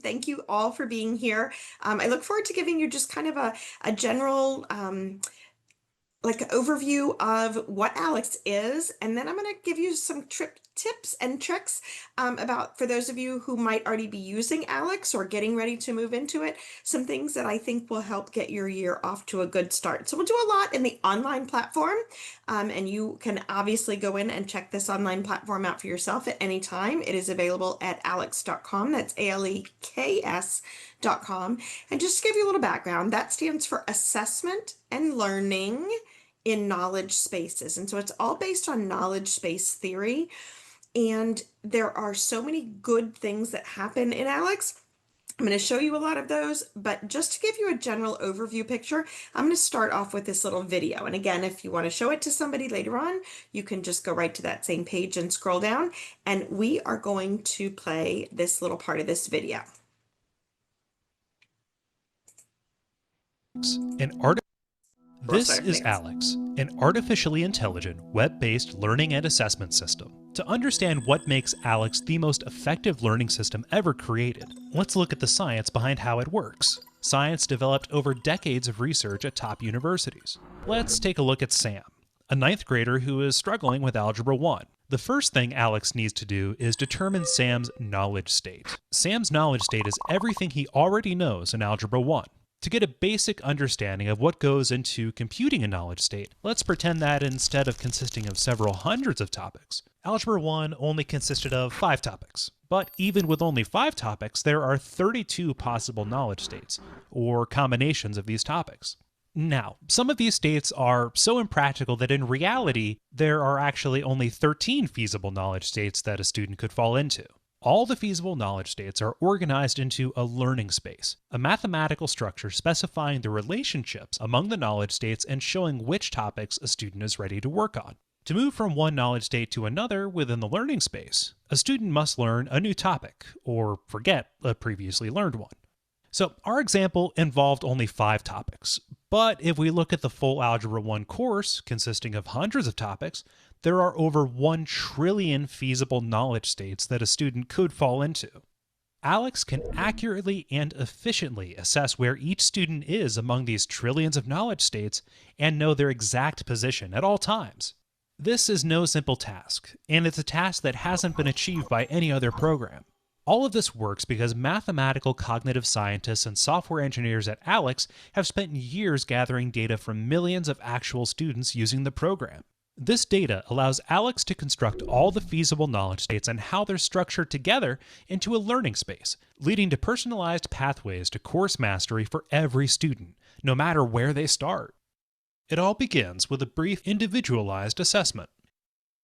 Thank you all for being here. I look forward to giving you just kind of a general like an overview of what ALEKS is, and then I'm going to give you some tips and tricks about, for those of you who might already be using ALEKS or getting ready to move into it, some things that I think will help get your year off to a good start. So we'll do a lot in the online platform, and you can obviously go in and check this online platform out for yourself at any time. It is available at aleks.com. That's ALEKS.com. And just to give you a little background, that stands for Assessment and Learning in Knowledge Spaces. And so it's all based on knowledge space theory. And there are so many good things that happen in ALEKS. I'm going to show you a lot of those, but just to give you a general overview picture, I'm going to start off with this little video. And again, if you want to show it to somebody later on, you can just go right to that same page and scroll down. And we are going to play this little part of this video. This is ALEKS, an artificially intelligent, web-based learning and assessment system. To understand what makes ALEKS the most effective learning system ever created, let's look at the science behind how it works. Science developed over decades of research at top universities. Let's take a look at Sam, a 9th grader who is struggling with Algebra 1. The first thing ALEKS needs to do is determine Sam's knowledge state. Sam's knowledge state is everything he already knows in Algebra 1. To get a basic understanding of what goes into computing a knowledge state, let's pretend that instead of consisting of several hundreds of topics, Algebra 1 only consisted of 5 topics. But even with only 5 topics, there are 32 possible knowledge states, or combinations of these topics. Now, some of these states are so impractical that in reality, there are actually only 13 feasible knowledge states that a student could fall into. All the feasible knowledge states are organized into a learning space, a mathematical structure specifying the relationships among the knowledge states and showing which topics a student is ready to work on. To move from one knowledge state to another within the learning space, a student must learn a new topic, or forget a previously learned one. So our example involved only 5 topics, but if we look at the full Algebra 1 course, consisting of hundreds of topics, there are over 1 trillion feasible knowledge states that a student could fall into. ALEKS can accurately and efficiently assess where each student is among these trillions of knowledge states and know their exact position at all times. This is no simple task, and it's a task that hasn't been achieved by any other program. All of this works because mathematical cognitive scientists and software engineers at ALEKS have spent years gathering data from millions of actual students using the program. This data allows ALEKS to construct all the feasible knowledge states and how they're structured together into a learning space, leading to personalized pathways to course mastery for every student, no matter where they start. It all begins with a brief individualized assessment.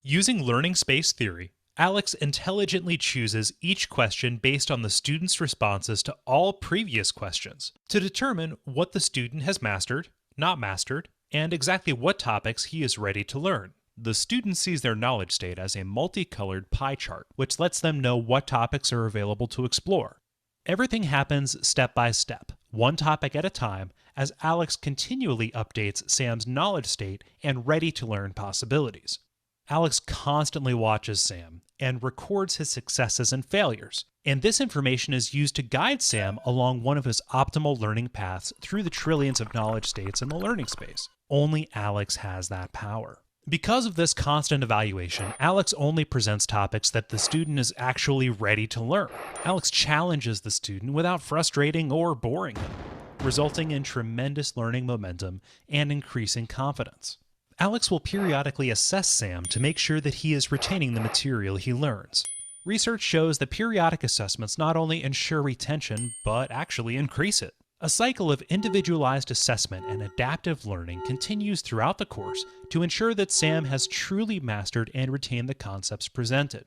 Using learning space theory, ALEKS intelligently chooses each question based on the student's responses to all previous questions to determine what the student has mastered, not mastered, and exactly what topics he is ready to learn. The student sees their knowledge state as a multicolored pie chart, which lets them know what topics are available to explore. Everything happens step by step, one topic at a time, as ALEKS continually updates Sam's knowledge state and ready-to-learn possibilities. ALEKS constantly watches Sam and records his successes and failures, and this information is used to guide Sam along one of his optimal learning paths through the trillions of knowledge states in the learning space. Only ALEKS has that power. Because of this constant evaluation, ALEKS only presents topics that the student is actually ready to learn. ALEKS challenges the student without frustrating or boring him, resulting in tremendous learning momentum and increasing confidence. ALEKS will periodically assess Sam to make sure that he is retaining the material he learns. Research shows that periodic assessments not only ensure retention, but actually increase it. A cycle of individualized assessment and adaptive learning continues throughout the course to ensure that Sam has truly mastered and retained the concepts presented.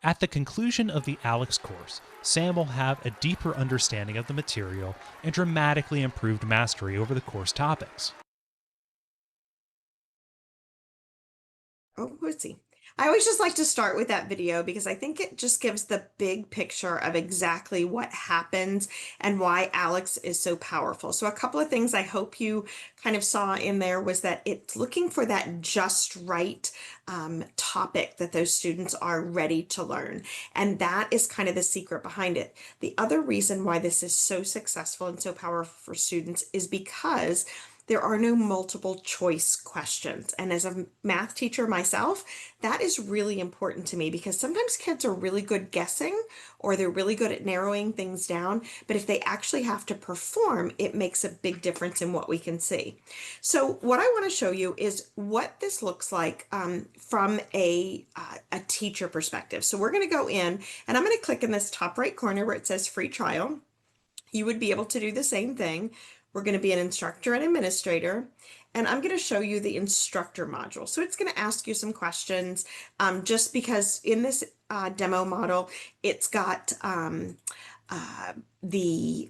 At the conclusion of the ALEKS course, Sam will have a deeper understanding of the material and dramatically improved mastery over the course topics. Oh, let's see. I always just like to start with that video because I think it just gives the big picture of exactly what happens and why ALEKS is so powerful. So a couple of things I hope you kind of saw in there was that it's looking for that just right topic that those students are ready to learn. And that is kind of the secret behind it. The other reason why this is so successful and so powerful for students is because there are no multiple choice questions. And as a math teacher myself, that is really important to me because sometimes kids are really good guessing or they're really good at narrowing things down. But if they actually have to perform, it makes a big difference in what we can see. So what I want to show you is what this looks like from a teacher perspective. So we're going to go in and I'm going to click in this top right corner where it says free trial. You would be able to do the same thing. We're going to be an instructor and administrator, and I'm going to show you the instructor module. So it's going to ask you some questions just because in this demo model, it's got the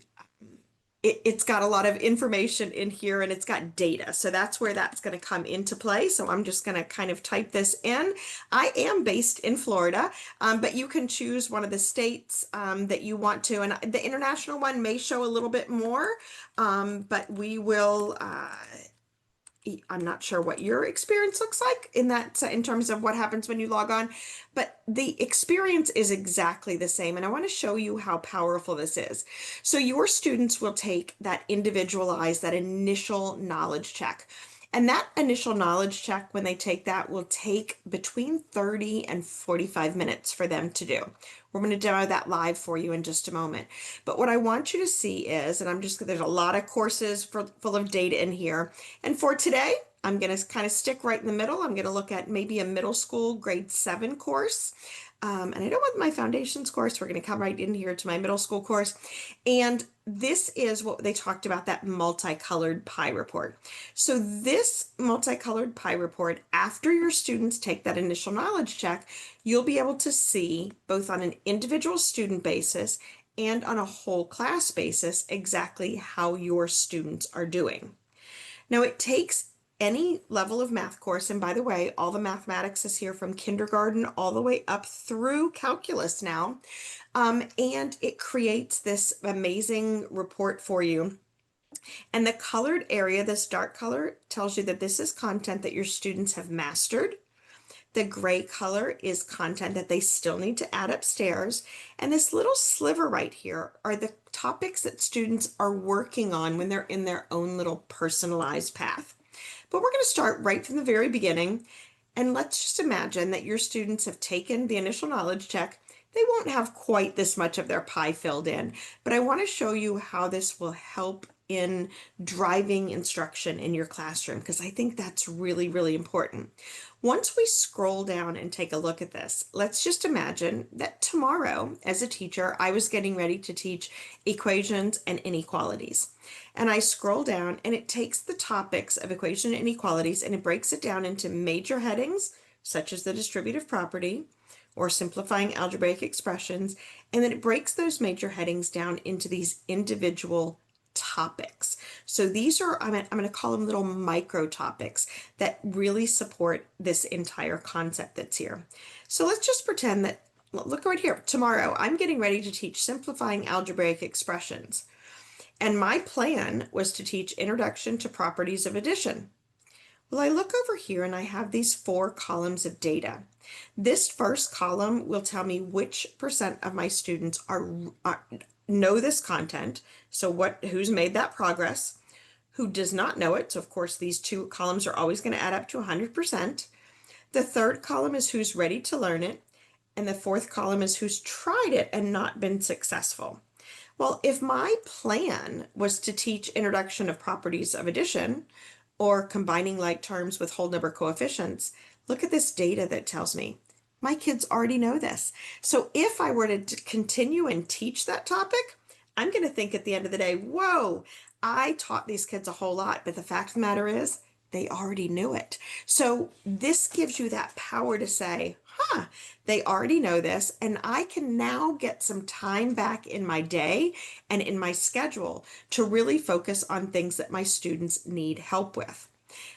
it's got a lot of information in here and it's got data. So that's where that's going to come into play. So I'm just going to kind of type this in. I am based in Florida, but you can choose one of the states that you want to. And the international one may show a little bit more, but we will I'm not sure what your experience looks like in that in terms of what happens when you log on, but the experience is exactly the same. And I want to show you how powerful this is. So your students will take that individualized, that initial knowledge check. And that initial knowledge check, when they take that, will take between 30 and 45 minutes for them to do. We're going to demo that live for you in just a moment. But what I want you to see is, and there's a lot of courses full of data in here. And for today, I'm going to kind of stick right in the middle. I'm going to look at maybe a middle school grade 7 course. And I don't want my foundations course. We're going to come right in here to my middle school course. And this is what they talked about, that multicolored pie report. So this multicolored pie report, after your students take that initial knowledge check, you'll be able to see both on an individual student basis and on a whole class basis exactly how your students are doing. Now it takes any level of math course, and by the way, all the mathematics is here from kindergarten all the way up through calculus now, and it creates this amazing report for you. And the colored area, this dark color, tells you that this is content that your students have mastered. The gray color is content that they still need to add upstairs. And this little sliver right here are the topics that students are working on when they're in their own little personalized path. But we're going to start right from the very beginning. And let's just imagine that your students have taken the initial knowledge check. They won't have quite this much of their pie filled in, but I want to show you how this will help in driving instruction in your classroom because I think that's really, really important. Once we scroll down and take a look at this, let's just imagine that tomorrow, as a teacher, I was getting ready to teach equations and inequalities. And I scroll down and it takes the topics of equation and inequalities and it breaks it down into major headings, such as the distributive property or simplifying algebraic expressions. And then it breaks those major headings down into these individual topics. So these are, I'm going to call them little micro topics that really support this entire concept that's here. So let's just pretend that, look right here, tomorrow I'm getting ready to teach simplifying algebraic expressions. And my plan was to teach Introduction to Properties of Addition. Well, I look over here and I have these 4 columns of data. This first column will tell me which percent of my students know this content. So who's made that progress, who does not know it. So of course, these 2 columns are always going to add up to 100%. The third column is who's ready to learn it. And the fourth column is who's tried it and not been successful. Well, if my plan was to teach Introduction of Properties of Addition or combining like terms with whole number coefficients, look at this data that tells me my kids already know this. So if I were to continue and teach that topic, I'm going to think at the end of the day, whoa, I taught these kids a whole lot, but the fact of the matter is they already knew it. So this gives you that power to say, they already know this, and I can now get some time back in my day and in my schedule to really focus on things that my students need help with.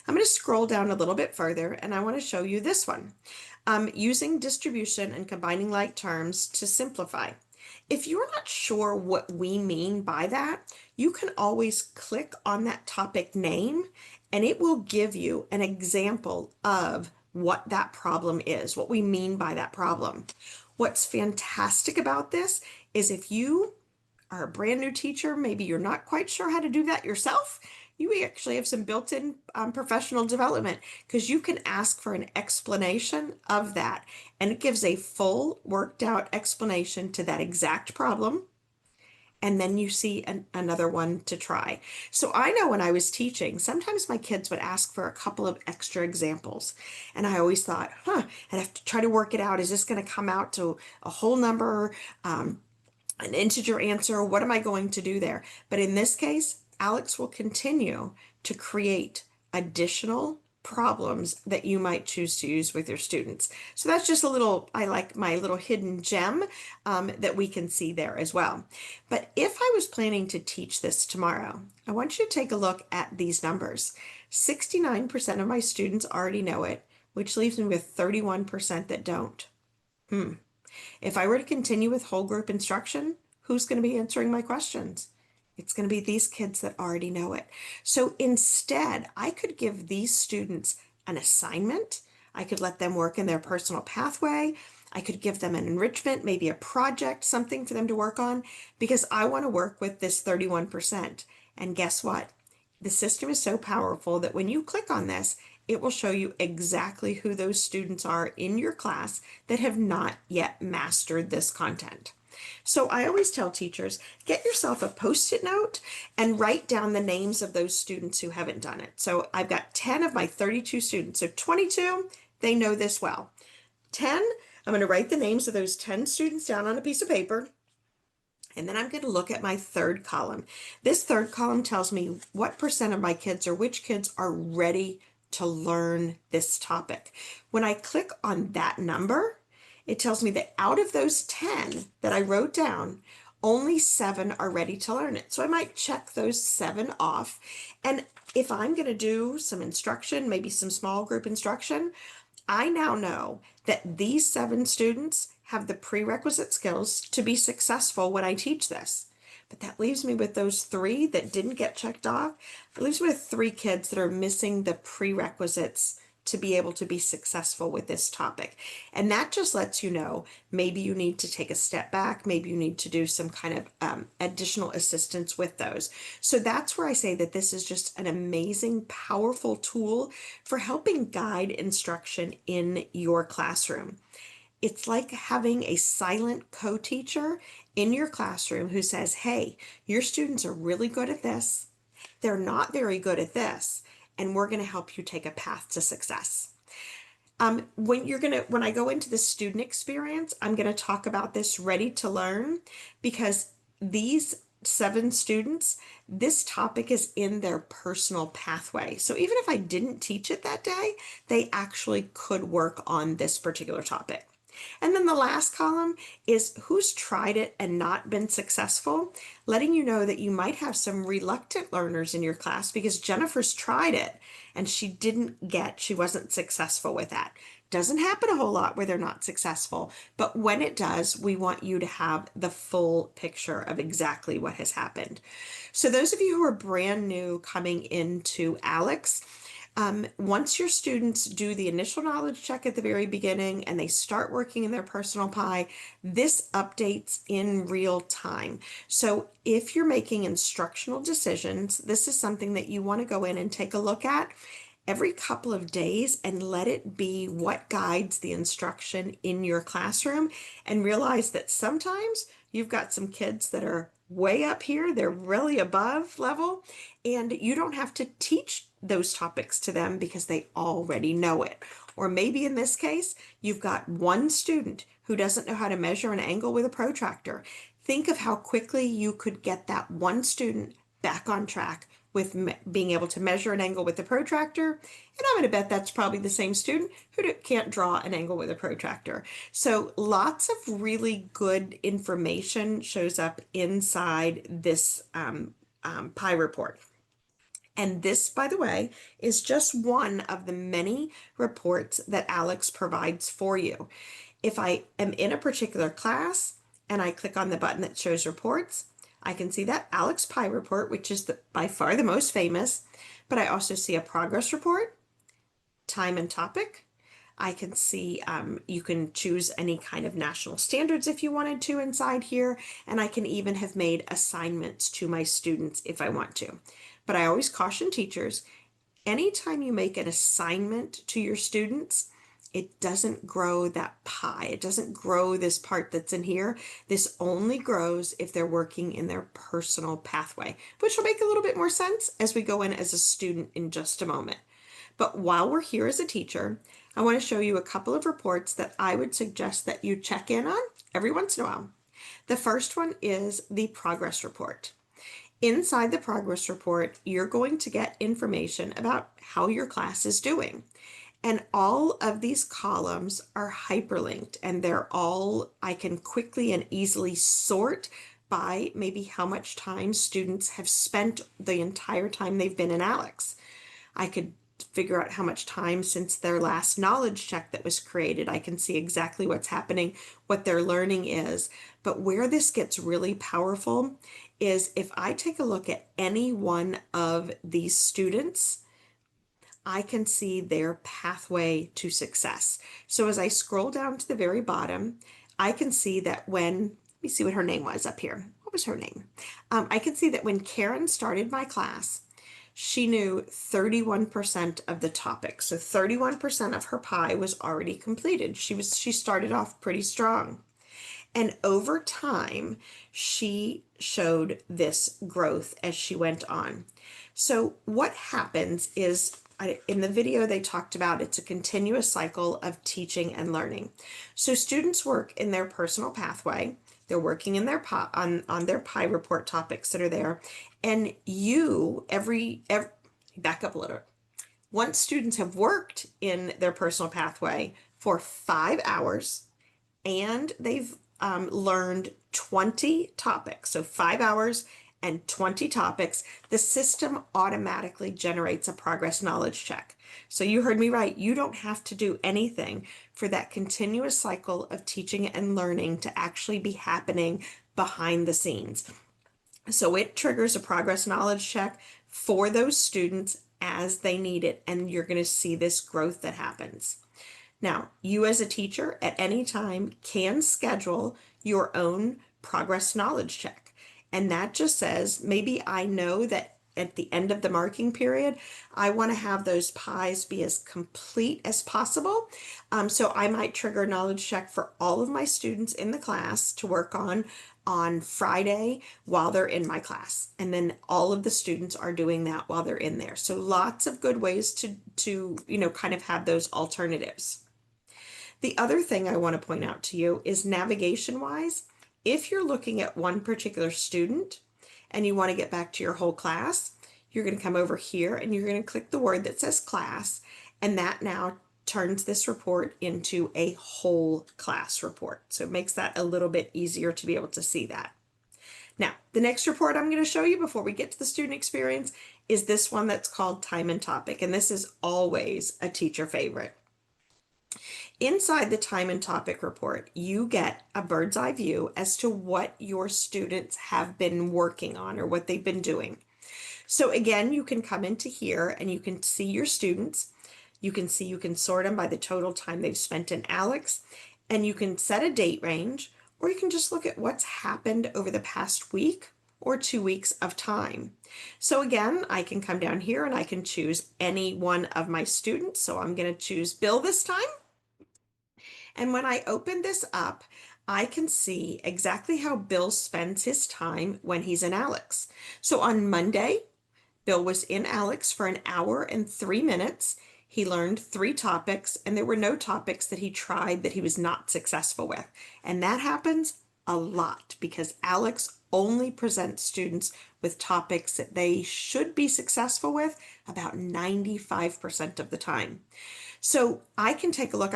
I'm going to scroll down a little bit further, and I want to show you this one. Using distribution and combining like terms to simplify. If you're not sure what we mean by that, you can always click on that topic name and it will give you an example of what that problem is, what we mean by that problem. What's fantastic about this is if you are a brand new teacher, maybe you're not quite sure how to do that yourself, you actually have some built-in professional development because you can ask for an explanation of that, and it gives a full worked out explanation to that exact problem. And then you see another one to try. So I know when I was teaching, sometimes my kids would ask for a couple of extra examples. And I always thought, I'd have to try to work it out. Is this going to come out to a whole number? An integer answer. What am I going to do there? But in this case, ALEKS will continue to create additional problems that you might choose to use with your students. So that's just a little, I like my little hidden gem that we can see there as well. But if I was planning to teach this tomorrow, I want you to take a look at these numbers. 69% of my students already know it, which leaves me with 31% that don't. If I were to continue with whole group instruction, who's going to be answering my questions? It's going to be these kids that already know it. So instead, I could give these students an assignment. I could let them work in their personal pathway. I could give them an enrichment, maybe a project, something for them to work on, because I want to work with this 31%. And guess what? The system is so powerful that when you click on this, it will show you exactly who those students are in your class that have not yet mastered this content. So I always tell teachers, get yourself a Post-it note and write down the names of those students who haven't done it. So I've got 10 of my 32 students. So 22, they know this well. 10, I'm going to write the names of those 10 students down on a piece of paper. And then I'm going to look at my third column. This third column tells me what percent of my kids or which kids are ready to learn this topic. When I click on that number, it tells me that out of those 10 that I wrote down, only 7 are ready to learn it. So I might check those 7 off. And if I'm going to do some instruction, maybe some small group instruction, I now know that these 7 students have the prerequisite skills to be successful when I teach this. But that leaves me with those 3 that didn't get checked off. It leaves me with 3 kids that are missing the prerequisites to be able to be successful with this topic. And that just lets you know, maybe you need to take a step back, maybe you need to do some kind of additional assistance with those. So that's where I say that this is just an amazing, powerful tool for helping guide instruction in your classroom. It's like having a silent co-teacher in your classroom who says, hey, your students are really good at this. They're not very good at this, and we're going to help you take a path to success. When I go into the student experience, I'm going to talk about this ready to learn because these 7 students, this topic is in their personal pathway. So even if I didn't teach it that day, they actually could work on this particular topic. And then the last column is who's tried it and not been successful, letting you know that you might have some reluctant learners in your class because Jennifer's tried it and she wasn't successful with that. Doesn't happen a whole lot where they're not successful, but when it does, we want you to have the full picture of exactly what has happened. So those of you who are brand new coming into ALEKS, once your students do the initial knowledge check at the very beginning and they start working in their personal pie, this updates in real time. So if you're making instructional decisions, this is something that you want to go in and take a look at every couple of days and let it be what guides the instruction in your classroom, and realize that sometimes you've got some kids that are way up here, they're really above level, and you don't have to teach those topics to them because they already know it. Or maybe in this case, you've got one student who doesn't know how to measure an angle with a protractor. Think of how quickly you could get that one student back on track with being able to measure an angle with the protractor. And I'm going to bet that's probably the same student who can't draw an angle with a protractor. So lots of really good information shows up inside this pie report. And this, by the way, is just one of the many reports that ALEKS provides for you. If I am in a particular class and I click on the button that shows reports, I can see that ALEKS Pi report, which is by far the most famous, but I also see a progress report, time and topic. I can see you can choose any kind of national standards if you wanted to inside here, and I can even have made assignments to my students if I want to. But I always caution teachers, anytime you make an assignment to your students, it doesn't grow that pie. It doesn't grow this part that's in here. This only grows if they're working in their personal pathway, which will make a little bit more sense as we go in as a student in just a moment. But while we're here as a teacher, I want to show you a couple of reports that I would suggest that you check in on every once in a while. The first one is the progress report. Inside the progress report, you're going to get information about how your class is doing. And all of these columns are hyperlinked, and I can quickly and easily sort by maybe how much time students have spent the entire time they've been in ALEKS. I could figure out how much time since their last knowledge check that was created. I can see exactly what's happening, what their learning is. But where this gets really powerful is if I take a look at any one of these students, I can see their pathway to success. So as I scroll down to the very bottom, I can see that let me see what her name was up here. What was her name? I can see that when Karen started my class, she knew 31% of the topic. So 31% of her pie was already completed. She started off pretty strong. And over time, she showed this growth as she went on. So what happens is, in the video they talked about it's a continuous cycle of teaching and learning. So students work in their personal pathway. They're working in their on their pie report topics that are there. And you, back up a little. Once students have worked in their personal pathway for 5 hours and they've learned 20 topics, so 5 hours and 20 topics, the system automatically generates a progress knowledge check. So you heard me right. You don't have to do anything for that continuous cycle of teaching and learning to actually be happening behind the scenes. So it triggers a progress knowledge check for those students as they need it, and you're going to see this growth that happens. Now, you as a teacher at any time can schedule your own progress knowledge check. And that just says, maybe I know that at the end of the marking period, I want to have those pies be as complete as possible. So I might trigger a knowledge check for all of my students in the class to work on Friday while they're in my class. And then all of the students are doing that while they're in there. So lots of good ways to kind of have those alternatives. The other thing I want to point out to you is navigation wise, if you're looking at one particular student and you want to get back to your whole class, you're going to come over here and you're going to click the word that says class, and that now turns this report into a whole class report. So it makes that a little bit easier to be able to see that. Now, the next report I'm going to show you before we get to the student experience is this one that's called time and topic, and this is always a teacher favorite. Inside the time and topic report, you get a bird's eye view as to what your students have been working on or what they've been doing. So again, you can come into here and you can see your students. You can sort them by the total time they've spent in ALEKS, and you can set a date range, or you can just look at what's happened over the past week or 2 weeks of time. So again, I can come down here and I can choose any one of my students. So I'm going to choose Bill this time. And when I open this up, I can see exactly how Bill spends his time when he's in ALEKS. So on Monday, Bill was in ALEKS for 1 hour and 3 minutes. He learned 3 topics, and there were no topics that he tried that he was not successful with. And that happens a lot because ALEKS only presents students with topics that they should be successful with about 95% of the time. So I can take a look.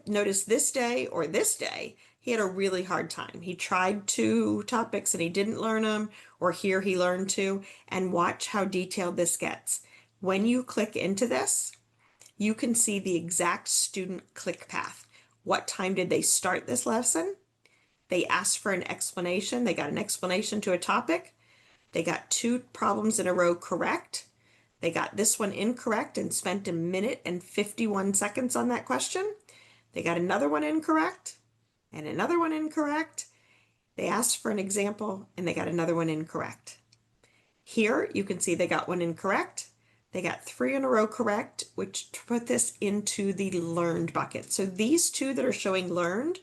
Notice this day or this day, he had a really hard time. He tried two topics and he didn't learn them, or here he learned two, and watch how detailed this gets. When you click into this, you can see the exact student click path. What time did they start this lesson? They asked for an explanation. They got an explanation to a topic. They got two problems in a row correct. They got this one incorrect and spent a minute and 51 seconds on that question. They got another one incorrect and another one incorrect. They asked for an example and they got another one incorrect. Here you can see they got one incorrect. They got three in a row correct, which put this into the learned bucket. So these two that are showing learned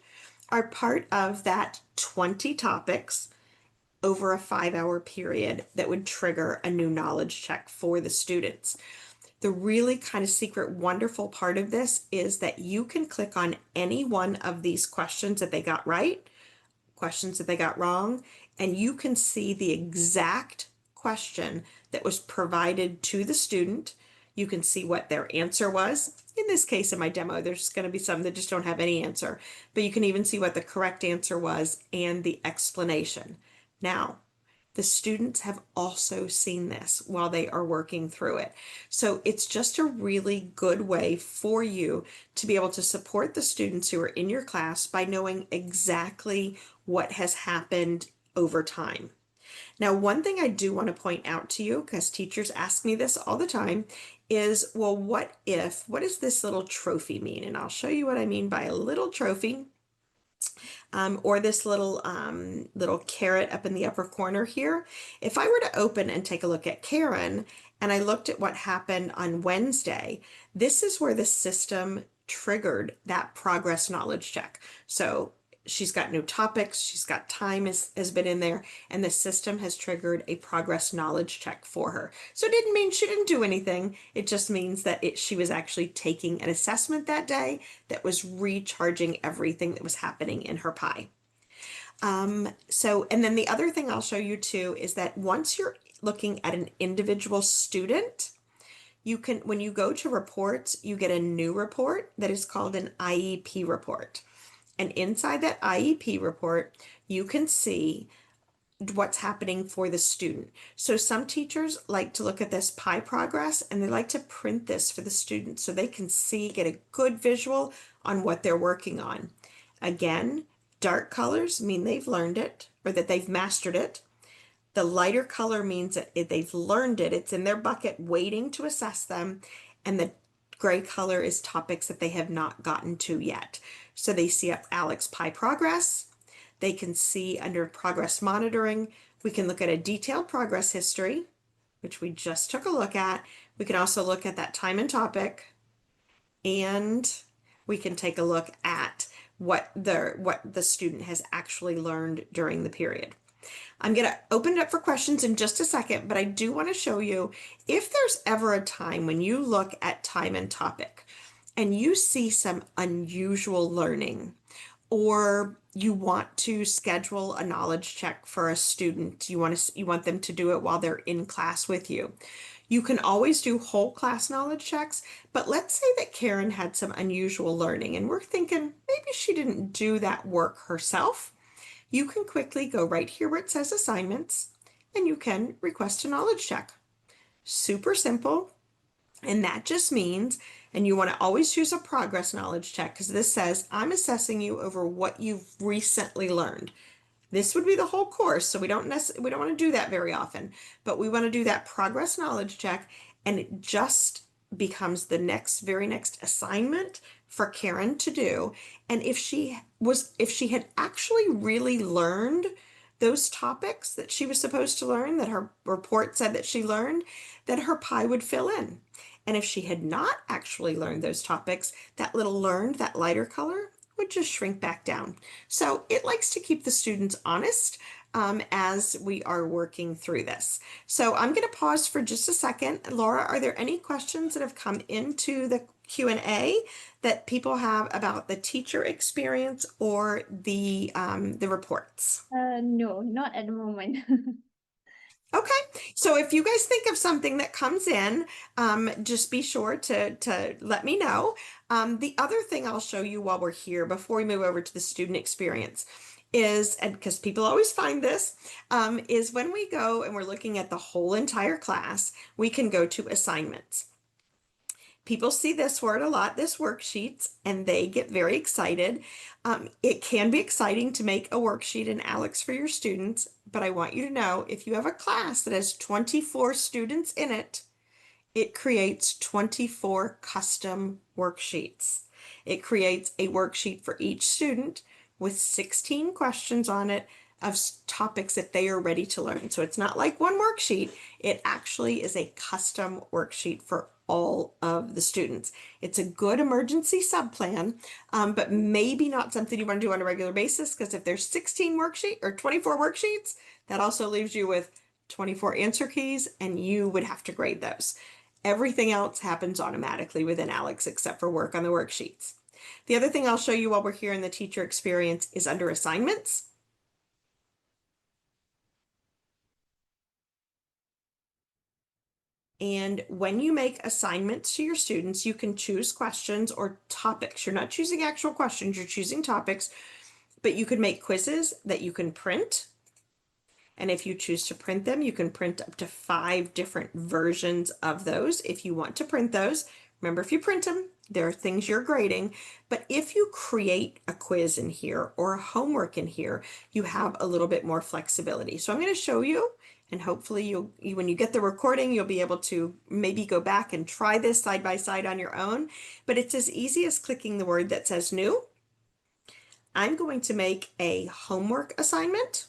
are part of that 20 topics over a 5-hour period that would trigger a new knowledge check for the students. The really kind of secret, wonderful part of this is that you can click on any one of these questions that they got right, questions that they got wrong, and you can see the exact question that was provided to the student. You can see what their answer was. In this case, in my demo, there's going to be some that just don't have any answer, but you can even see what the correct answer was and the explanation. Now, the students have also seen this while they are working through it. So it's just a really good way for you to be able to support the students who are in your class by knowing exactly what has happened over time. Now, one thing I do want to point out to you, because teachers ask me this all the time, is, well, what does this little trophy mean? And I'll show you what I mean by a little trophy. Or this little caret up in the upper corner here. If I were to open and take a look at Karen, and I looked at what happened on Wednesday, this is where the system triggered that progress knowledge check. So she's got new topics, she's got time has been in there, and the system has triggered a progress knowledge check for her. So it didn't mean she didn't do anything. It just means that she was actually taking an assessment that day that was recharging everything that was happening in her pie. And then the other thing I'll show you too is that once you're looking at an individual student, you can, when you go to reports, you get a new report that is called an IEP report. And inside that IEP report, you can see what's happening for the student. So some teachers like to look at this pie progress and they like to print this for the students so they can see, get a good visual on what they're working on. Again, dark colors mean they've learned it or that they've mastered it. The lighter color means that they've learned it. It's in their bucket waiting to assess them. And the gray color is topics that they have not gotten to yet. So they see up ALEKS Pie Progress. They can see under Progress Monitoring, we can look at a detailed progress history, which we just took a look at. We can also look at that time and topic, and we can take a look at what the student has actually learned during the period. I'm going to open it up for questions in just a second, but I do want to show you if there's ever a time when you look at time and topic and you see some unusual learning, or you want to schedule a knowledge check for a student, you want them to do it while they're in class with you. You can always do whole class knowledge checks, but let's say that Karen had some unusual learning and we're thinking maybe she didn't do that work herself. You can quickly go right here where it says assignments and you can request a knowledge check. Super simple. And that just means, and you want to always choose a progress knowledge check because this says, I'm assessing you over what you've recently learned. This would be the whole course, so we don't want to do that very often, but we want to do that progress knowledge check, and it just becomes the very next assignment for Karen to do. And if she had actually really learned those topics that she was supposed to learn, that her report said that she learned, then her pie would fill in. And if she had not actually learned those topics, that little learned, that lighter color, would just shrink back down. So it likes to keep the students honest as we are working through this. So I'm going to pause for just a second. Laura, are there any questions that have come into the Q&A that people have about the teacher experience or the reports? No, not at the moment. Okay, so if you guys think of something that comes in, just be sure to let me know. The other thing I'll show you while we're here before we move over to the student experience is, and because people always find this, is when we go and we're looking at the whole entire class, we can go to assignments. People see this word a lot, this worksheets, and they get very excited. It can be exciting to make a worksheet in ALEKS for your students, but I want you to know if you have a class that has 24 students in it, it creates 24 custom worksheets. It creates a worksheet for each student with 16 questions on it of topics that they are ready to learn. So it's not like one worksheet, it actually is a custom worksheet for all of the students. It's a good emergency subplan, but maybe not something you want to do on a regular basis because if there's 16 worksheet or 24 worksheets, that also leaves you with 24 answer keys and you would have to grade those. Everything else happens automatically within ALEKS except for work on the worksheets. The other thing I'll show you while we're here in the teacher experience is under assignments. And when you make assignments to your students, you can choose questions or topics. You're not choosing actual questions, you're choosing topics, but you can make quizzes that you can print. And if you choose to print them, you can print up to 5 different versions of those if you want to print those. Remember, if you print them, there are things you're grading. But if you create a quiz in here or a homework in here, you have a little bit more flexibility. So I'm going to show you, and hopefully when you get the recording, you'll be able to maybe go back and try this side by side on your own. But it's as easy as clicking the word that says new. I'm going to make a homework assignment.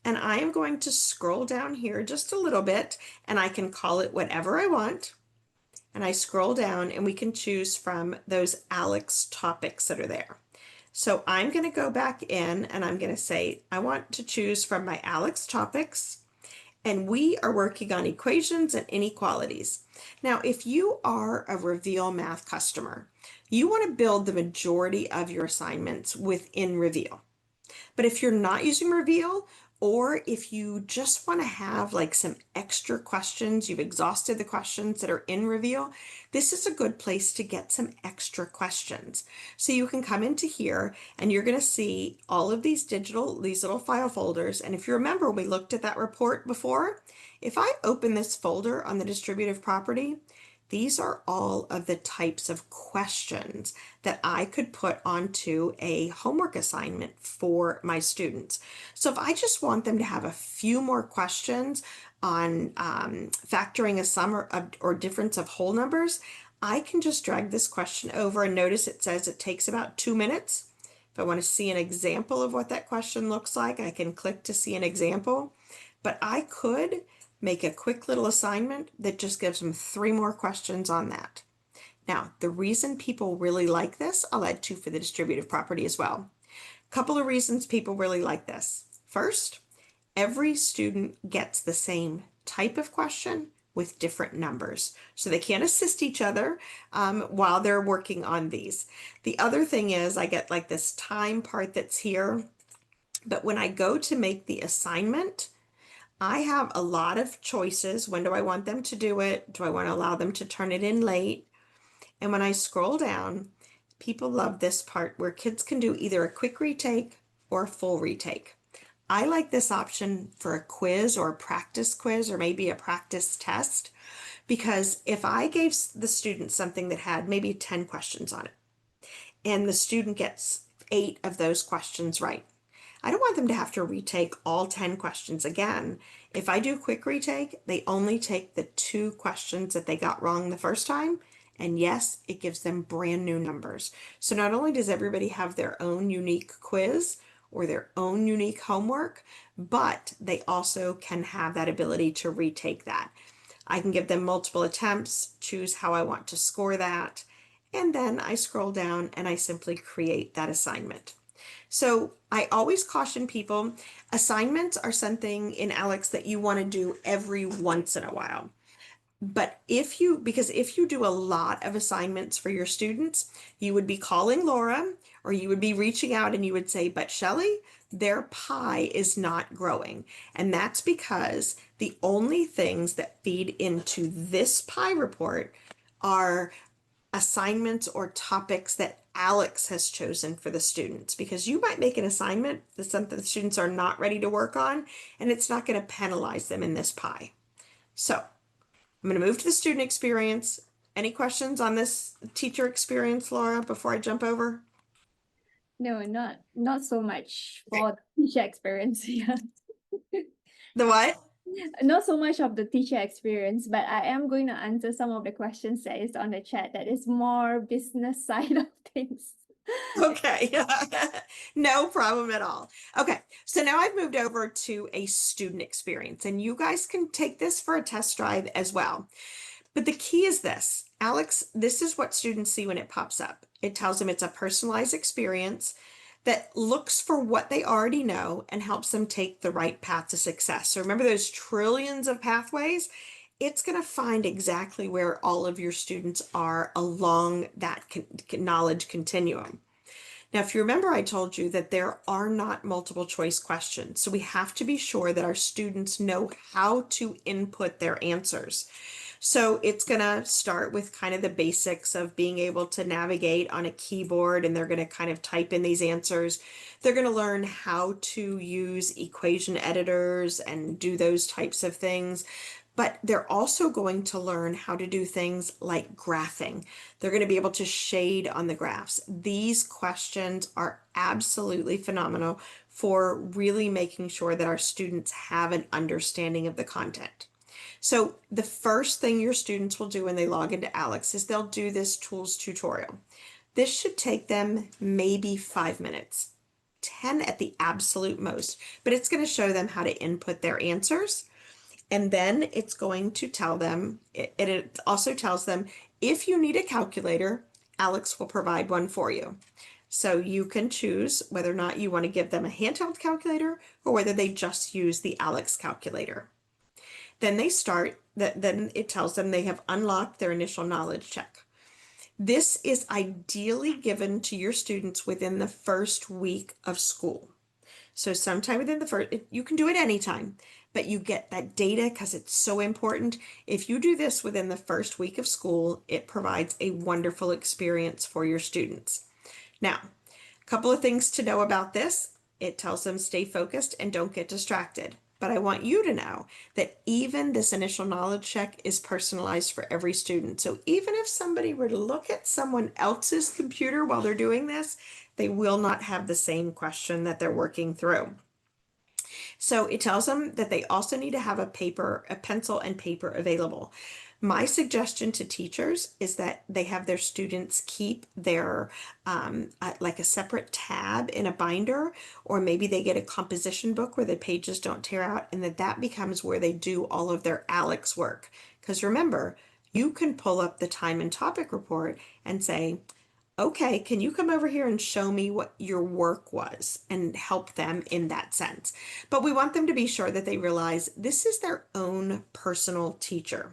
And I am going to scroll down here just a little bit and I can call it whatever I want. And I scroll down and we can choose from those ALEKS topics that are there. So I'm going to go back in and I'm going to say, I want to choose from my ALEKS topics. And we are working on equations and inequalities. Now, if you are a Reveal Math customer, you want to build the majority of your assignments within Reveal. But if you're not using Reveal, or if you just want to have like some extra questions, you've exhausted the questions that are in Reveal, this is a good place to get some extra questions. So you can come into here and you're going to see all of these little file folders. And if you remember, we looked at that report before. If I open this folder on the distributive property, these are all of the types of questions that I could put onto a homework assignment for my students. So if I just want them to have a few more questions on factoring a sum or difference of whole numbers, I can just drag this question over and notice it says it takes about 2 minutes. If I want to see an example of what that question looks like, I can click to see an example. But I could make a quick little assignment that just gives them 3 more questions on that. Now, the reason people really like this, I'll add 2 for the distributive property as well. A couple of reasons people really like this. First, every student gets the same type of question with different numbers. So they can't assist each other while they're working on these. The other thing is I get like this time part that's here, but when I go to make the assignment, I have a lot of choices. When do I want them to do it? Do I want to allow them to turn it in late? And when I scroll down, people love this part where kids can do either a quick retake or a full retake. I like this option for a quiz or a practice quiz or maybe a practice test because if I gave the student something that had maybe 10 questions on it and the student gets 8 of those questions right, I don't want them to have to retake all 10 questions again. If I do a quick retake, they only take the 2 questions that they got wrong the first time. And yes, it gives them brand new numbers. So not only does everybody have their own unique quiz or their own unique homework, but they also can have that ability to retake that. I can give them multiple attempts, choose how I want to score that, and then I scroll down and I simply create that assignment. So I always caution people, assignments are something in ALEKS that you want to do every once in a while. But because if you do a lot of assignments for your students, you would be calling Laura or you would be reaching out and you would say, but Shelley, their pie is not growing. And that's because the only things that feed into this pie report are assignments or topics that ALEKS has chosen for the students, because you might make an assignment that's something the students are not ready to work on, and it's not going to penalize them in this pie. So I'm going to move to the student experience. Any questions on this teacher experience, Laura, before I jump over? No, not so much Okay. for the teacher experience. Yeah. The what? Not so much of the teacher experience, but I am going to answer some of the questions that is on the chat that is more business side of things. Okay. No problem at all. Okay. So now I've moved over to a student experience, and you guys can take this for a test drive as well. But the key is this, ALEKS, this is what students see when it pops up. It tells them it's a personalized experience that looks for what they already know and helps them take the right path to success. So remember those trillions of pathways? It's going to find exactly where all of your students are along that knowledge continuum. Now, if you remember, I told you that there are not multiple choice questions. So we have to be sure that our students know how to input their answers. So it's going to start with kind of the basics of being able to navigate on a keyboard, and they're going to kind of type in these answers. They're going to learn how to use equation editors and do those types of things. But they're also going to learn how to do things like graphing. They're going to be able to shade on the graphs. These questions are absolutely phenomenal for really making sure that our students have an understanding of the content. So the first thing your students will do when they log into ALEKS is they'll do this tools tutorial. This should take them maybe 5 minutes, 10 at the absolute most, but it's going to show them how to input their answers. And then it's going to tell them, it also tells them if you need a calculator, ALEKS will provide one for you. So you can choose whether or not you want to give them a handheld calculator or whether they just use the ALEKS calculator. Then then it tells them they have unlocked their initial knowledge check. This is ideally given to your students within the first week of school. So sometime within the first, you can do it anytime, but you get that data because it's so important. If you do this within the first week of school, it provides a wonderful experience for your students. Now, a couple of things to know about this. It tells them stay focused and don't get distracted. But I want you to know that even this initial knowledge check is personalized for every student. So even if somebody were to look at someone else's computer while they're doing this, they will not have the same question that they're working through. So it tells them that they also need to have a pencil and paper available. My suggestion to teachers is that they have their students keep their like a separate tab in a binder, or maybe they get a composition book where the pages don't tear out, and that becomes where they do all of their ALEKS work. Because remember, you can pull up the time and topic report and say, okay, can you come over here and show me what your work was and help them in that sense? But we want them to be sure that they realize this is their own personal teacher.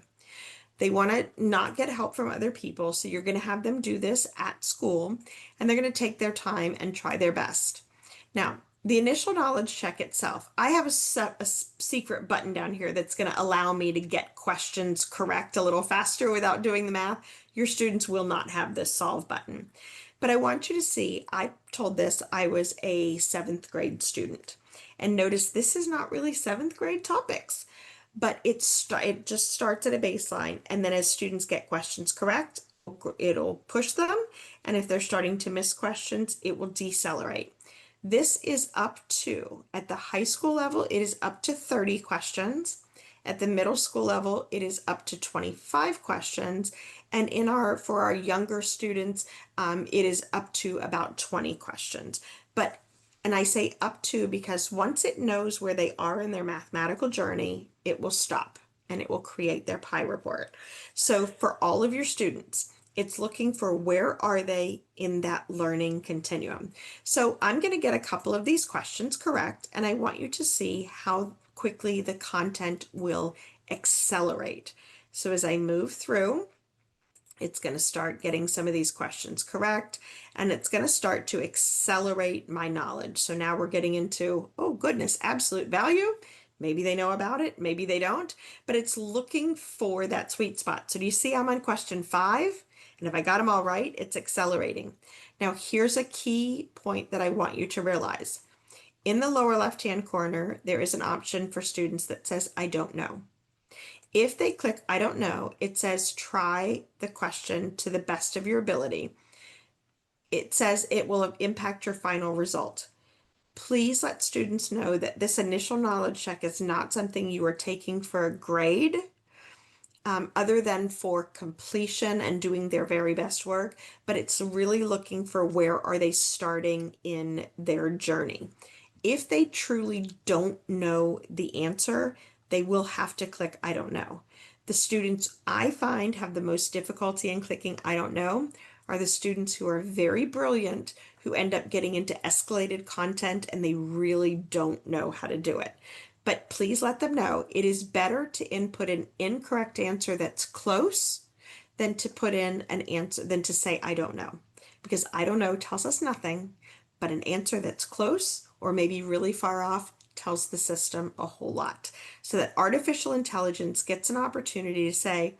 They want to not get help from other people, so you're going to have them do this at school, and they're going to take their time and try their best. Now, the initial knowledge check itself, I have a secret button down here that's going to allow me to get questions correct a little faster without doing the math. Your students will not have this solve button. But I want you to see, I told this I was a 7th grade student. And notice this is not really 7th grade topics, but it just starts at a baseline. And then as students get questions correct, it'll push them. And if they're starting to miss questions, it will decelerate. This is up to, at the high school level, it is up to 30 questions. At the middle school level, it is up to 25 questions. And for our younger students, it is up to about 20 questions. And I say up to because once it knows where they are in their mathematical journey, it will stop and it will create their pie report. So for all of your students, it's looking for where are they in that learning continuum. So I'm going to get a couple of these questions correct, and I want you to see how quickly the content will accelerate. So as I move through, It's going to start getting some of these questions correct, and it's going to start to accelerate my knowledge. So now we're getting into, oh goodness, absolute value. Maybe they know about it, maybe they don't, but it's looking for that sweet spot. So do you see I'm on question 5? And if I got them all right, it's accelerating. Now here's a key point that I want you to realize. In the lower left-hand corner, there is an option for students that says, I don't know. If they click I don't know, it says try the question to the best of your ability. It says it will impact your final result. Please let students know that this initial knowledge check is not something you are taking for a grade, other than for completion and doing their very best work, but it's really looking for where are they starting in their journey. If they truly don't know the answer, they will have to click I don't know. The students I find have the most difficulty in clicking I don't know are the students who are very brilliant, who end up getting into escalated content and they really don't know how to do it. But please let them know it is better to input an incorrect answer that's close than to put in an answer than to say I don't know. Because I don't know tells us nothing, but an answer that's close or maybe really far off tells the system a whole lot. So that artificial intelligence gets an opportunity to say,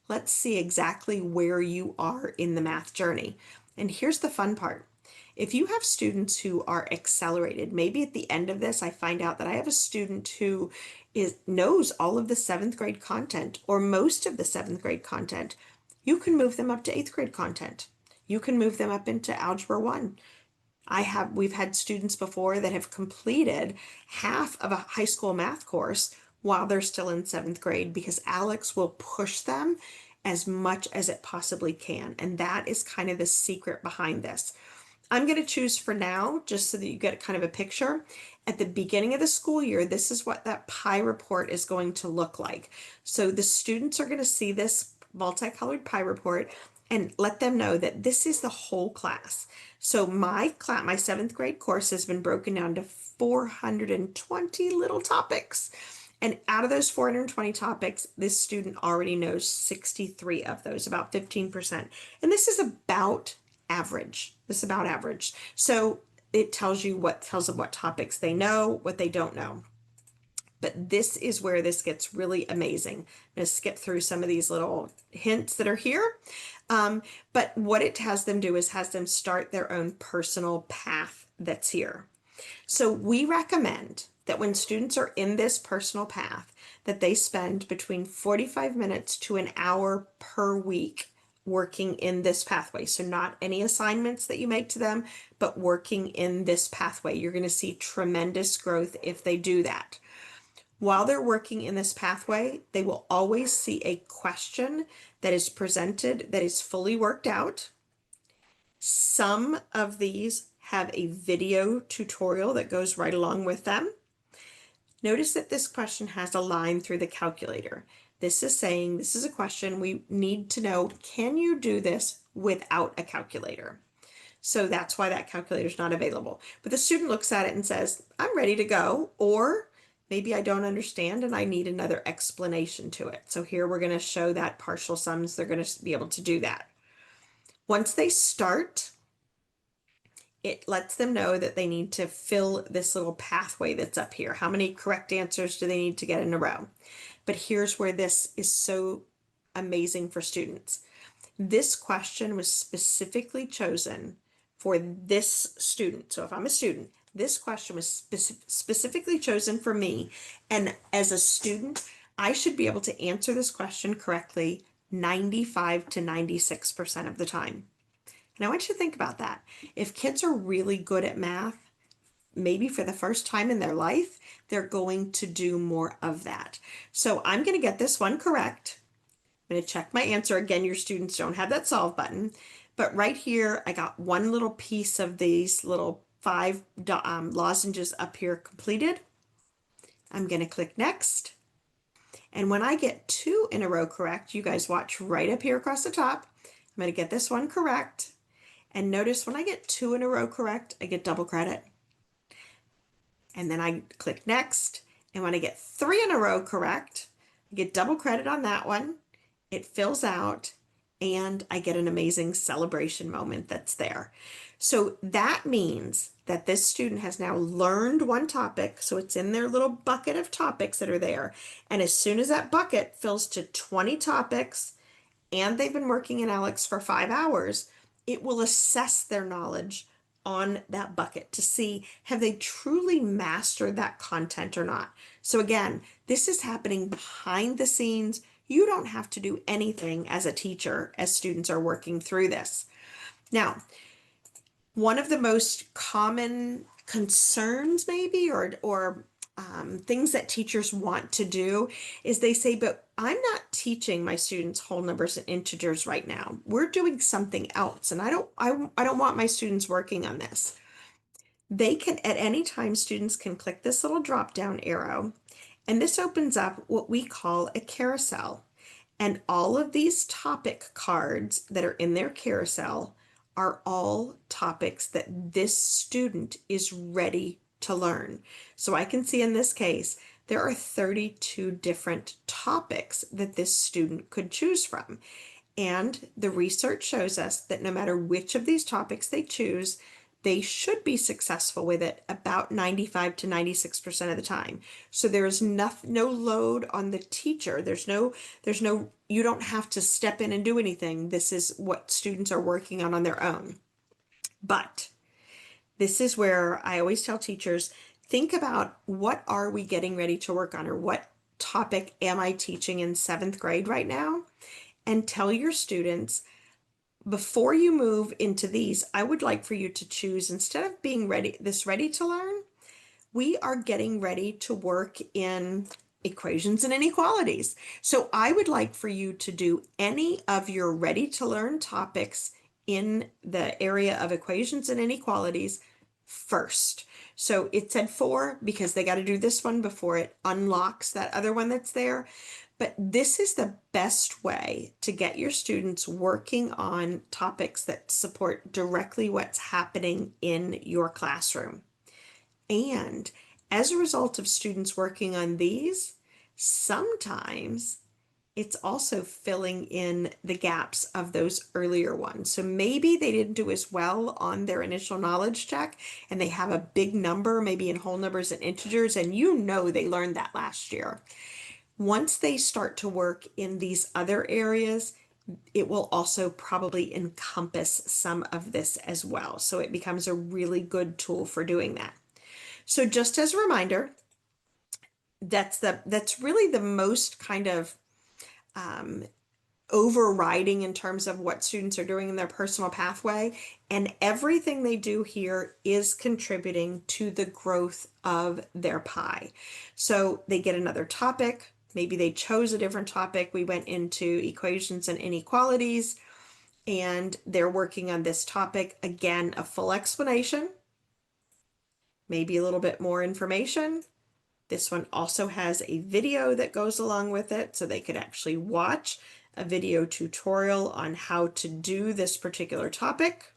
let's see exactly where you are in the math journey. And here's the fun part. If you have students who are accelerated, maybe at the end of this, I find out that I have a student who knows all of the 7th grade content or most of the 7th grade content. You can move them up to 8th grade content. You can move them up into Algebra 1. We've had students before that have completed half of a high school math course while they're still in 7th grade because ALEKS will push them as much as it possibly can. And that is kind of the secret behind this. I'm going to choose for now, just so that you get kind of a picture. At the beginning of the school year, this is what that pie report is going to look like. So the students are going to see this multicolored pie report and let them know that this is the whole class. So my 7th grade course has been broken down to 420 little topics. And out of those 420 topics, this student already knows 63 of those, about 15%. And this is about average. This is about average. So it tells them what topics they know, what they don't know. But this is where this gets really amazing. I'm going to skip through some of these little hints that are here. But what it has them do is has them start their own personal path that's here. So we recommend that when students are in this personal path, that they spend between 45 minutes to an hour per week working in this pathway. So not any assignments that you make to them, but working in this pathway. You're going to see tremendous growth if they do that. While they're working in this pathway, they will always see a question that is presented that is fully worked out. Some of these have a video tutorial that goes right along with them. Notice that this question has a line through the calculator. This is saying this is a question we need to know, can you do this without a calculator? So that's why that calculator is not available. But the student looks at it and says, I'm ready to go, or maybe I don't understand and I need another explanation to it. So here we're going to show that partial sums. They're going to be able to do that. Once they start, it lets them know that they need to fill this little pathway that's up here. How many correct answers do they need to get in a row? But here's where this is so amazing for students. This question was specifically chosen for this student. So if I'm a student, this question was specifically chosen for me. And as a student, I should be able to answer this question correctly 95 to 96% of the time. And I want you to think about that. If kids are really good at math, maybe for the first time in their life, they're going to do more of that. So I'm going to get this one correct. I'm going to check my answer. Again, your students don't have that solve button. But right here, I got one little piece of these little 5 lozenges up here completed. I'm going to click next. And when I get 2 in a row correct, you guys watch right up here across the top. I'm going to get this one correct. And notice when I get 2 in a row correct, I get double credit. And then I click next. And when I get 3 in a row correct, I get double credit on that one. It fills out. and I get an amazing celebration moment that's there. So that means that this student has now learned one topic, so it's in their little bucket of topics that are there. And as soon as that bucket fills to 20 topics, and they've been working in ALEKS for 5 hours, it will assess their knowledge on that bucket to see have they truly mastered that content or not. So again, this is happening behind the scenes. You don't have to do anything as a teacher as students are working through this. Now, one of the most common concerns maybe or things that teachers want to do is they say, but I'm not teaching my students whole numbers and integers right now. We're doing something else, and I don't want my students working on this. They can, at any time, students can click this little drop down arrow, and this opens up what we call a carousel. And all of these topic cards that are in their carousel are all topics that this student is ready to learn. So I can see in this case, there are 32 different topics that this student could choose from. And the research shows us that no matter which of these topics they choose, they should be successful with it about 95 to 96% of the time. So there's no load on the teacher. You don't have to step in and do anything. This is what students are working on their own. But this is where I always tell teachers, think about what are we getting ready to work on, or what topic am I teaching in 7th grade right now? And tell your students, before you move into these, I would like for you to choose, instead of being ready to learn, we are getting ready to work in equations and inequalities. So I would like for you to do any of your ready to learn topics in the area of equations and inequalities first. So it said 4 because they got to do this one before it unlocks that other one that's there. But this is the best way to get your students working on topics that support directly what's happening in your classroom. And as a result of students working on these, sometimes it's also filling in the gaps of those earlier ones. So maybe they didn't do as well on their initial knowledge check, and they have a big number, maybe in whole numbers and integers, and they learned that last year. Once they start to work in these other areas, it will also probably encompass some of this as well. So it becomes a really good tool for doing that. So just as a reminder, that's really the most kind of overriding in terms of what students are doing in their personal pathway. And everything they do here is contributing to the growth of their pie. So they get another topic. Maybe they chose a different topic. We went into equations and inequalities, and they're working on this topic. Again, a full explanation, maybe a little bit more information. This one also has a video that goes along with it, so they could actually watch a video tutorial on how to do this particular topic.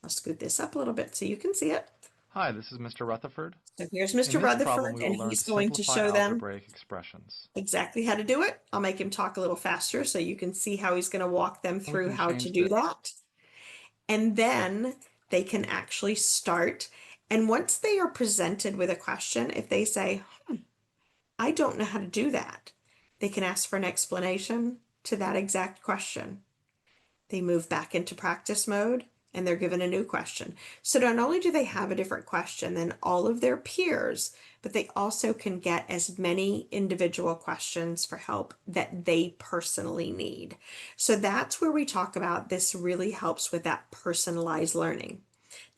I'll scoot this up a little bit so you can see it. Hi, this is Mr. Rutherford. So here's In Mr. this problem, Rutherford, we and will learn he's to going to simplify show them algebraic expressions. exactly how to do it. I'll make him talk a little faster so you can see how he's going to walk them through can how to change do the- that. And then they can actually start. And once they are presented with a question, if they say, I don't know how to do that, they can ask for an explanation to that exact question. They move back into practice mode and they're given a new question. So not only do they have a different question than all of their peers, but they also can get as many individual questions for help that they personally need. So that's where we talk about this really helps with that personalized learning.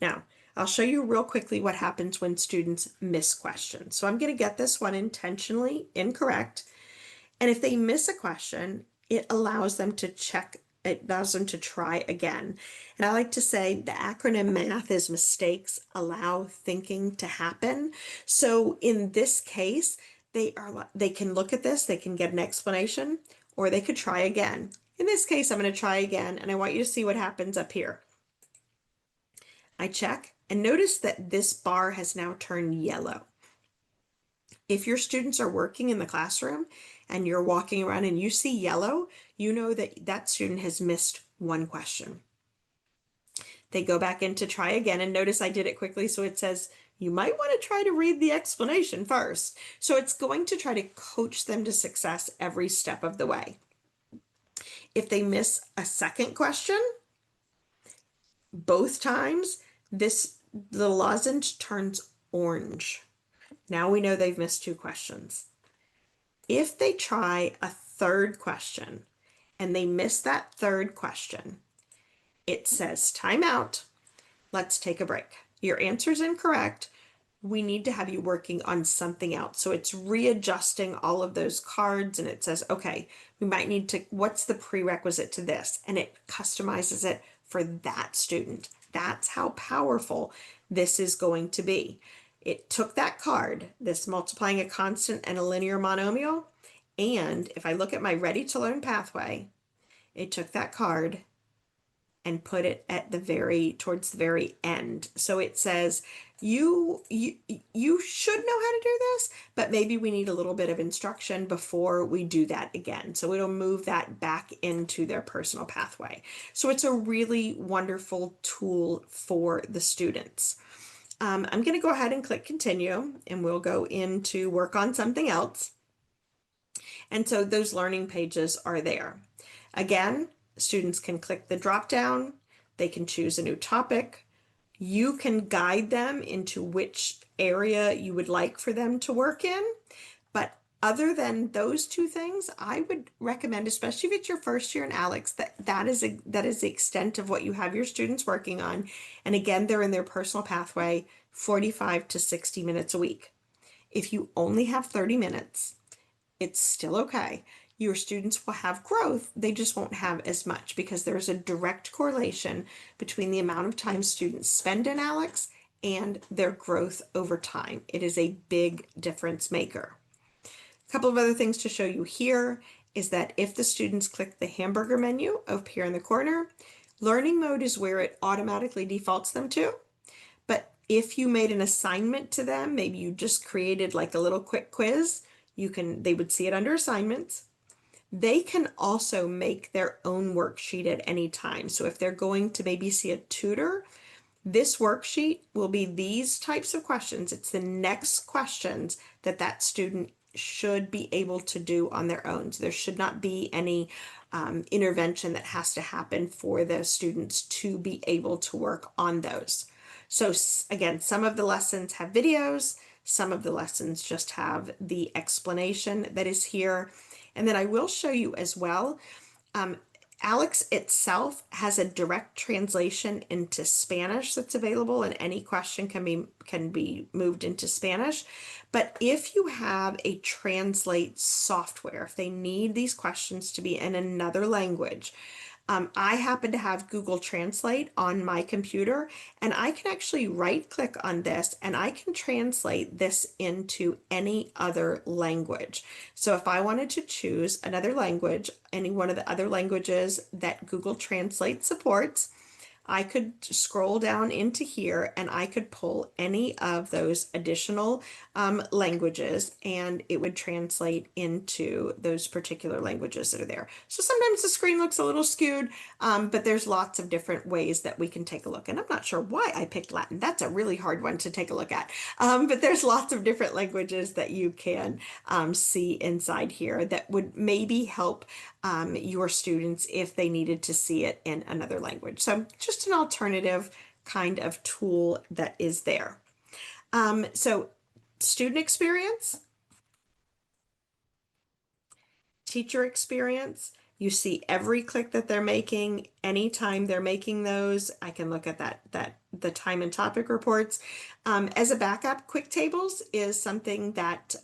Now, I'll show you real quickly what happens when students miss questions. So I'm going to get this one intentionally incorrect. And if they miss a question, it allows them to try again. And I like to say the acronym MATH is mistakes allow thinking to happen. So in this case, they can look at this, they can get an explanation, or they could try again. In this case, I'm going to try again, and I want you to see what happens up here. I check, and notice that this bar has now turned yellow. If your students are working in the classroom and you're walking around and you see yellow, you know that that student has missed one question. They go back in to try again, and notice I did it quickly, so it says you might want to try to read the explanation first. So it's going to try to coach them to success every step of the way. If they miss a second question, both times, the lozenge turns orange. Now we know they've missed 2 questions. If they try a third question and they miss that third question, it says timeout. Let's take a break. Your answer's incorrect. We need to have you working on something else. So it's readjusting all of those cards, and it says, okay, we might need to, what's the prerequisite to this? And it customizes it for that student. That's how powerful this is going to be. It took that card, this multiplying a constant and a linear monomial, and if I look at my ready to learn pathway, it took that card and put it at towards the very end. So it says you should know how to do this, but maybe we need a little bit of instruction before we do that again. So it'll move that back into their personal pathway. So it's a really wonderful tool for the students. I'm going to go ahead and click continue, and we'll go into work on something else. And so those learning pages are there. Again, students can click the drop down, they can choose a new topic. You can guide them into which area you would like for them to work in. But other than those 2 things, I would recommend, especially if it's your first year in ALEKS, that is the extent of what you have your students working on. And again, they're in their personal pathway 45 to 60 minutes a week. If you only have 30 minutes, it's still okay. Your students will have growth, they just won't have as much, because there's a direct correlation between the amount of time students spend in ALEKS and their growth over time. It is a big difference maker. A couple of other things to show you here is that if the students click the hamburger menu up here in the corner, learning mode is where it automatically defaults them to. But if you made an assignment to them, maybe you just created like a little quick quiz, they would see it under assignments. They can also make their own worksheet at any time. So if they're going to maybe see a tutor, this worksheet will be these types of questions. It's the next questions that student should be able to do on their own. So there should not be any intervention that has to happen for the students to be able to work on those. So again, some of the lessons have videos, some of the lessons just have the explanation that is here. And then I will show you as well, ALEKS itself has a direct translation into Spanish that's available, and any question can be moved into Spanish. But if you have a translate software, if they need these questions to be in another language, I happen to have Google Translate on my computer, and I can actually right click on this and I can translate this into any other language. So if I wanted to choose another language, any one of the other languages that Google Translate supports, I could scroll down into here and I could pull any of those additional languages, and it would translate into those particular languages that are there. So sometimes the screen looks a little skewed, but there's lots of different ways that we can take a look. And I'm not sure why I picked Latin. That's a really hard one to take a look at. But there's lots of different languages that you can see inside here that would maybe help your students if they needed to see it in another language. So just an alternative kind of tool that is there. So student experience, teacher experience, you see every click that they're making, anytime they're making those. I can look at the time and topic reports. As a backup, quick tables is something that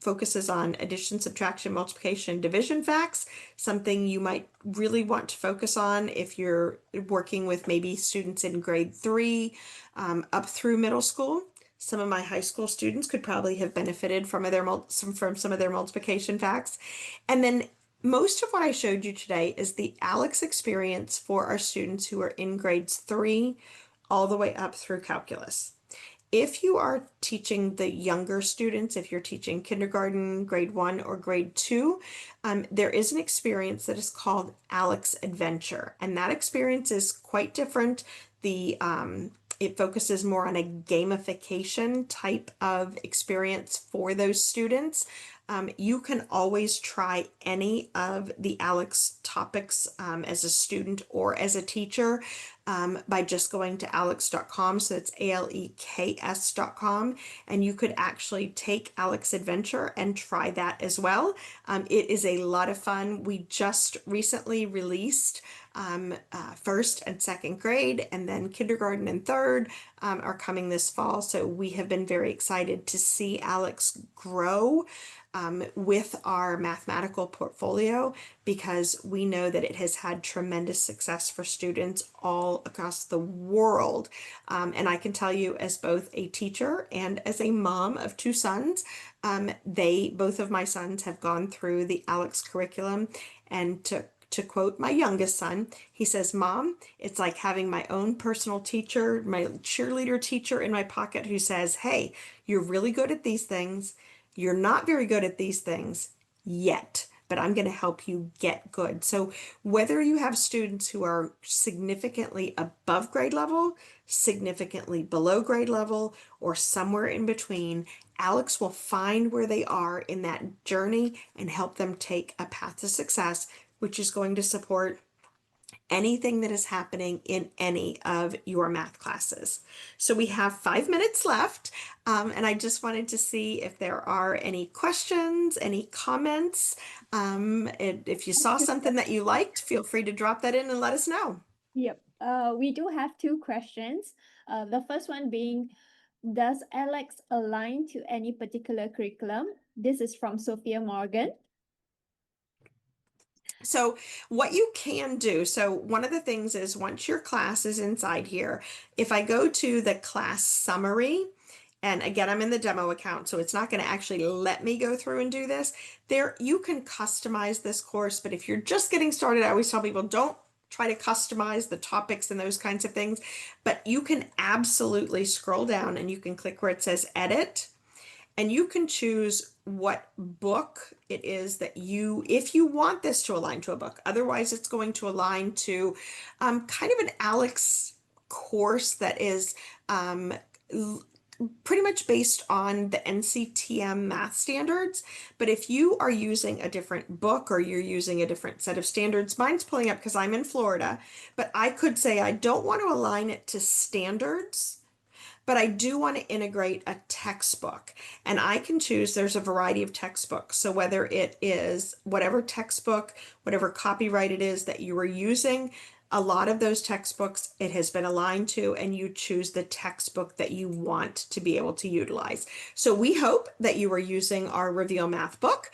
focuses on addition, subtraction, multiplication, division facts, something you might really want to focus on if you're working with maybe students in grade 3 up through middle school. Some of my high school students could probably have benefited from some of their multiplication facts. And then most of what I showed you today is the ALEKS experience for our students who are in grades 3 all the way up through calculus. If you are teaching the younger students, if you're teaching kindergarten, grade 1, or grade 2, there is an experience that is called ALEKS Adventure, and that experience is quite different. It focuses more on a gamification type of experience for those students. You can always try any of the ALEKS topics as a student or as a teacher by just going to aleks.com. So it's ALEKS.com. And you could actually take ALEKS Adventure and try that as well. It is a lot of fun. We just recently released first and second grade, and then kindergarten and third are coming this fall. So we have been very excited to see ALEKS grow with our mathematical portfolio, because we know that it has had tremendous success for students all across the world. And I can tell you, as both a teacher and as a mom of 2 sons, both of my sons have gone through the ALEKS curriculum. And to quote my youngest son, he says, "Mom, it's like having my own personal teacher, my cheerleader teacher in my pocket, who says, hey, you're really good at these things. You're not very good at these things yet, but I'm going to help you get good." So whether you have students who are significantly above grade level, significantly below grade level, or somewhere in between, ALEKS will find where they are in that journey and help them take a path to success, which is going to support anything that is happening in any of your math classes. So we have 5 minutes left, and I just wanted to see if there are any questions, any comments. And if you saw something that you liked, feel free to drop that in and let us know. Yep. We do have 2 questions. The first one being, does ALEKS align to any particular curriculum? This is from Sophia Morgan. So what you can do, so one of the things is, once your class is inside here, if I go to the class summary, and again, I'm in the demo account, so it's not going to actually let me go through and do this. There, you can customize this course, but if you're just getting started, I always tell people, don't try to customize the topics and those kinds of things. But you can absolutely scroll down and you can click where it says edit, and you can choose what book it is that if you want this to align to a book. Otherwise, it's going to align to kind of an ALEKS course that is pretty much based on the NCTM math standards. But if you are using a different book, or you're using a different set of standards, mine's pulling up because I'm in Florida, but I could say I don't want to align it to standards, but I do want to integrate a textbook. And I can choose, there's a variety of textbooks. So whether it is whatever textbook, whatever copyright it is that you are using, a lot of those textbooks it has been aligned to, and you choose the textbook that you want to be able to utilize. So we hope that you are using our Reveal Math book,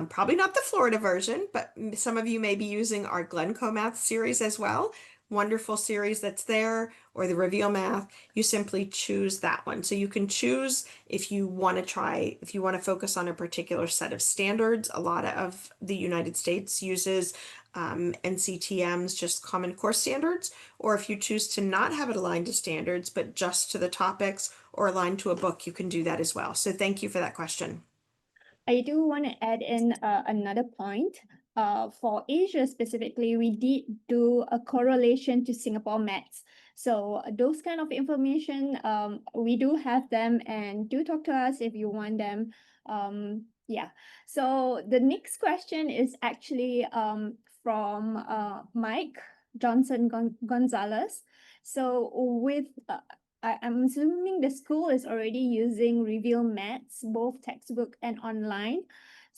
probably not the Florida version, but some of you may be using our Glencoe Math series as well. Wonderful series that's there, or the Reveal Math. You simply choose that one. So you can choose if you want to focus on a particular set of standards. A lot of the United States uses NCTM's, just Common Core standards, or if you choose to not have it aligned to standards, but just to the topics or aligned to a book, you can do that as well. So thank you for that question. I do want to add in another point. For Asia specifically, we did do a correlation to Singapore Mets. So those kind of information, we do have them, and do talk to us if you want them. Yeah. So the next question is actually from Mike Johnson Gonzalez. So with I'm assuming the school is already using Reveal Maths, both textbook and online.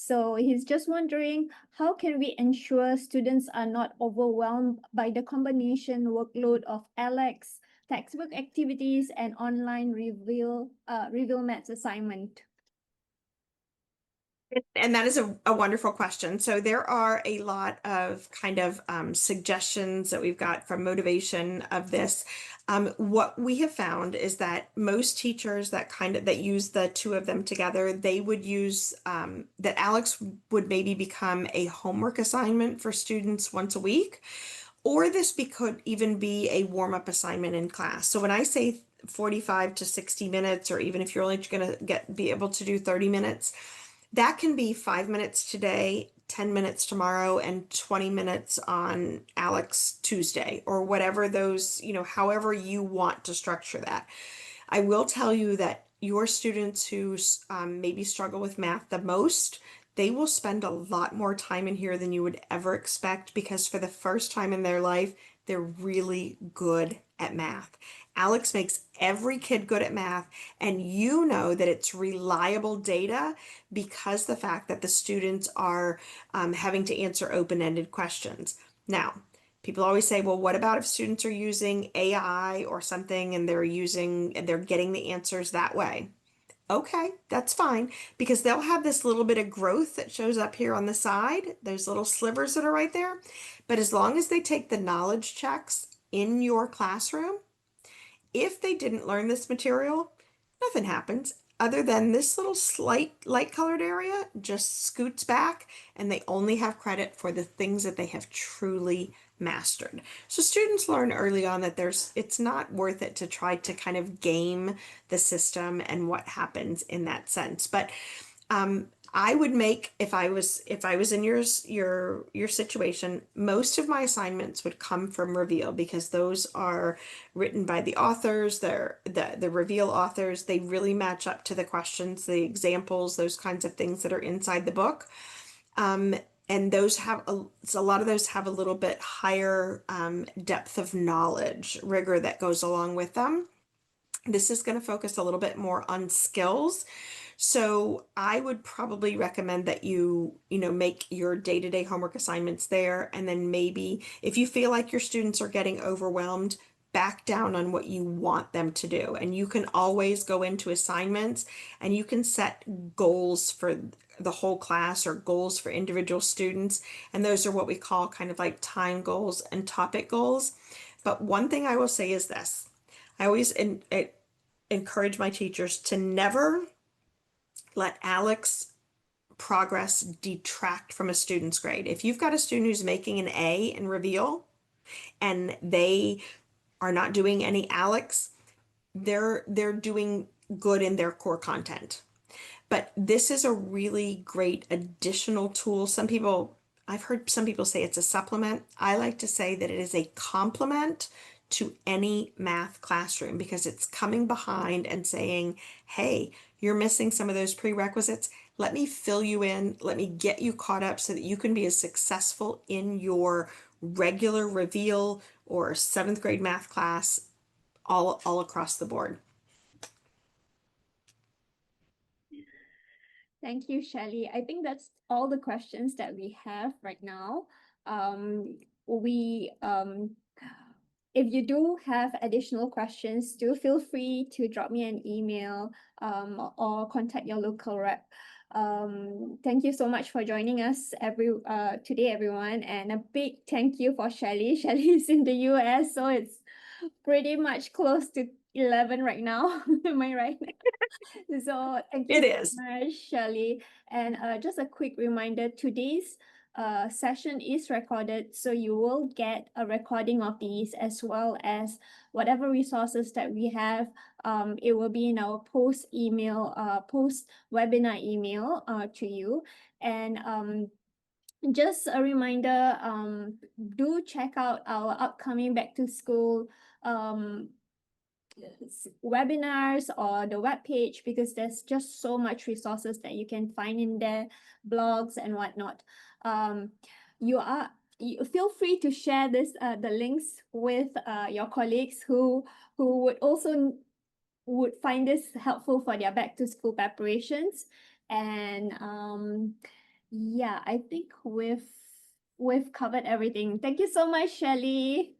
So he's just wondering, how can we ensure students are not overwhelmed by the combination workload of ALEKS, textbook activities, and online Reveal Maths assignment? And that is a wonderful question. So there are a lot of kind of suggestions that we've got from motivation of this. What we have found is that most teachers that use the 2 of them together, they would use that ALEKS would maybe become a homework assignment for students once a week, or this could even be a warm-up assignment in class. So when I say 45 to 60 minutes, or even if you're only going to be able to do 30 minutes, that can be 5 minutes today, 10 minutes tomorrow, and 20 minutes on ALEKS Tuesday, or whatever those, however you want to structure that. I will tell you that your students who maybe struggle with math the most, they will spend a lot more time in here than you would ever expect, because for the first time in their life, they're really good at math. ALEKS makes every kid good at math, and you know that it's reliable data because the fact that the students are having to answer open-ended questions. Now, people always say, well, what about if students are using AI or something and they're getting the answers that way? Okay, that's fine, because they'll have this little bit of growth that shows up here on the side, those little slivers that are right there. But as long as they take the knowledge checks in your classroom, if they didn't learn this material, nothing happens other than this little slight light colored area just scoots back, and they only have credit for the things that they have truly mastered. So students learn early on that it's not worth it to try to kind of game the system and what happens in that sense. But I would make, if I was in your situation, most of my assignments would come from Reveal, because those are written by the authors. They're the Reveal authors. They really match up to the questions, the examples, those kinds of things that are inside the book. And those have a lot of those have a little bit higher depth of knowledge, rigor that goes along with them. This is going to focus a little bit more on skills. So I would probably recommend that you make your day-to-day homework assignments there, and then maybe if you feel like your students are getting overwhelmed, back down on what you want them to do. And you can always go into assignments and you can set goals for the whole class or goals for individual students. And those are what we call kind of like time goals and topic goals. But one thing I will say is this. I always encourage my teachers to never let ALEKS progress detract from a student's grade. If you've got a student who's making an A in Reveal and they are not doing any ALEKS, they're doing good in their core content. But this is a really great additional tool. I've heard some people say it's a supplement. I like to say that it is a complement to any math classroom, because it's coming behind and saying, hey, you're missing some of those prerequisites. Let me fill you in. Let me get you caught up so that you can be as successful in your regular Reveal or 7th grade math class all across the board. Thank you, Shelley. I think that's all the questions that we have right now. If you do have additional questions, do feel free to drop me an email or contact your local rep. Thank you so much for joining us today, everyone. And a big thank you for Shelley. Shelley is in the US, so it's pretty much close to 11 right now. Am I right? So thank you It so is. much, Shelley. And just a quick reminder, today's session is recorded, so you will get a recording of these as well as whatever resources that we have. It will be in our post webinar email to you. And just a reminder, do check out our upcoming back to school webinars or the webpage, because there's just so much resources that you can find in there, blogs and whatnot. You feel free to share the links with your colleagues who would also find this helpful for their back to school preparations. And yeah, I think we've covered everything. Thank you so much, Shelley.